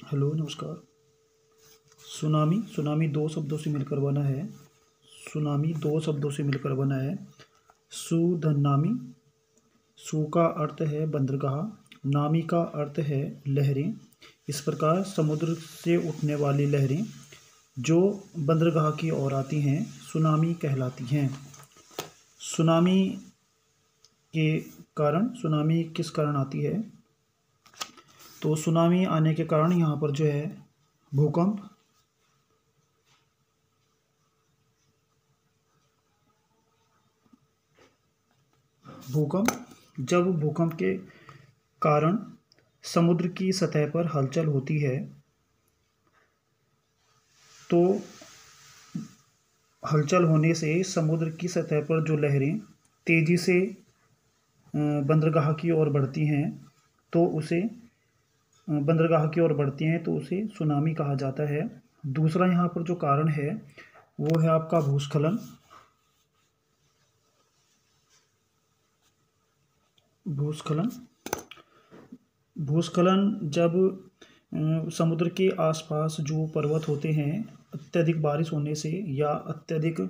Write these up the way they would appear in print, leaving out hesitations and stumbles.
Hello नमस्कार। Tsunami tsunami दो शब्दों से मिलकर बना है। सुनामी दो शब्दों से मिलकर बना है। सुधनामी। सु का अर्थ है बंदरगाह, नामी का अर्थ है लहरें। इस प्रकार समुद्र से उठने वाली लहरें जो बंदरगाह की ओर आती हैं सुनामी कहलाती हैं। सुनामी के कारण, सुनामी किस कारण आती है? तो सुनामी आने के कारण यहाँ पर जो है भूकंप, जब भूकंप के कारण समुद्र की सतह पर हलचल होती है तो हलचल होने से समुद्र की सतह पर जो लहरें तेज़ी से बंदरगाह की ओर बढ़ती हैं तो उसे सुनामी कहा जाता है। दूसरा यहाँ पर जो कारण है वो है आपका भूस्खलन। भूस्खलन जब समुद्र के आसपास जो पर्वत होते हैं अत्यधिक बारिश होने से या अत्यधिक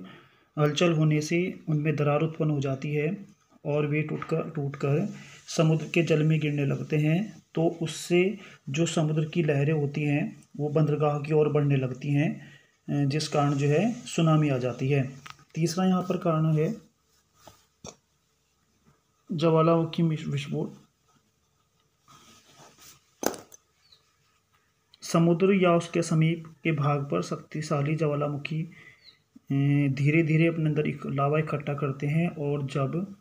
हलचल होने से उनमें दरार उत्पन्न हो जाती है और वे टूटकर समुद्र के जल में गिरने लगते हैं, तो उससे जो समुद्र की लहरें होती हैं वो बंदरगाह की ओर बढ़ने लगती हैं, जिस कारण जो है सुनामी आ जाती है। तीसरा यहाँ पर कारण है ज्वालामुखी विस्फोट। समुद्र या उसके समीप के भाग पर शक्तिशाली ज्वालामुखी धीरे धीरे अपने अंदर लावा इकट्ठा करते हैं और जब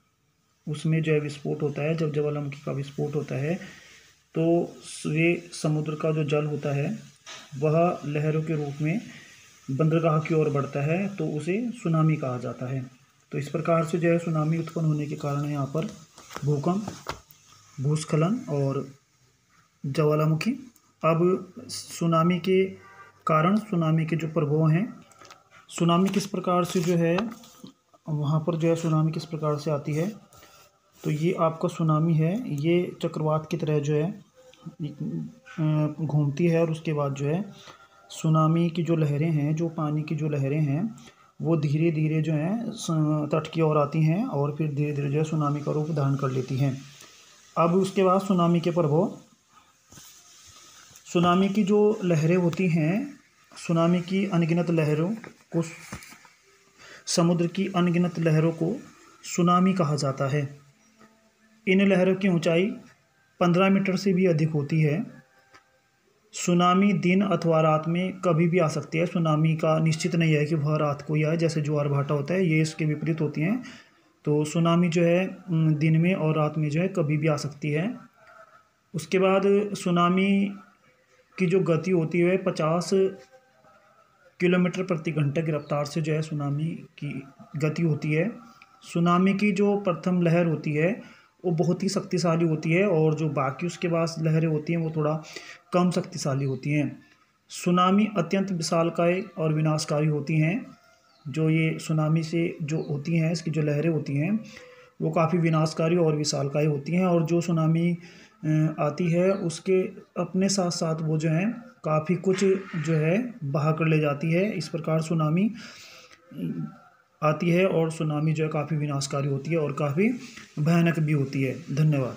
उसमें जो है विस्फोट होता है, जब ज्वालामुखी का विस्फोट होता है तो वे समुद्र का जो जल होता है वह लहरों के रूप में बंदरगाह की ओर बढ़ता है, तो उसे सुनामी कहा जाता है। तो इस प्रकार से जो है सुनामी उत्पन्न होने के कारण यहाँ पर भूकंप, भूस्खलन और ज्वालामुखी। अब सुनामी के कारण, सुनामी के जो प्रभाव हैं, सुनामी किस प्रकार से जो है वहाँ पर जो है सुनामी किस प्रकार से आती है, तो ये आपका सुनामी है, ये चक्रवात की तरह जो है घूमती है और उसके बाद जो है सुनामी की जो लहरें हैं, जो पानी की जो लहरें हैं वो धीरे धीरे जो है तट की ओर आती हैं और फिर धीरे धीरे जो है सुनामी का रूप धारण कर लेती हैं। अब उसके बाद सुनामी के प्रभाव, सुनामी की जो लहरें होती हैं, सुनामी की अनगिनत लहरों को, समुद्र की अनगिनत लहरों को सुनामी कहा जाता है। इन लहरों की ऊंचाई 15 मीटर से भी अधिक होती है। सुनामी दिन अथवा रात में कभी भी आ सकती है। सुनामी का निश्चित नहीं है कि वह रात को ही आए, जैसे ज्वार भाटा होता है, ये इसके विपरीत होती हैं। तो सुनामी जो है दिन में और रात में जो है कभी भी आ सकती है। उसके बाद सुनामी की जो गति होती है 50 किलोमीटर प्रति घंटे की रफ्तार से जो है सुनामी की गति होती है। सुनामी की जो प्रथम लहर होती है वो बहुत ही शक्तिशाली होती है और जो बाकी उसके बाद लहरें होती हैं वो थोड़ा कम शक्तिशाली होती हैं। सुनामी अत्यंत विशालकाय और विनाशकारी होती हैं। जो ये सुनामी से जो होती हैं, इसकी जो लहरें होती हैं वो काफ़ी विनाशकारी और विशालकाय होती हैं और जो सुनामी आती है उसके अपने साथ साथ वो जो है काफ़ी कुछ जो है बहा कर ले जाती है। इस प्रकार सुनामी आती है और सुनामी जो है काफ़ी विनाशकारी होती है और काफ़ी भयानक भी होती है। धन्यवाद।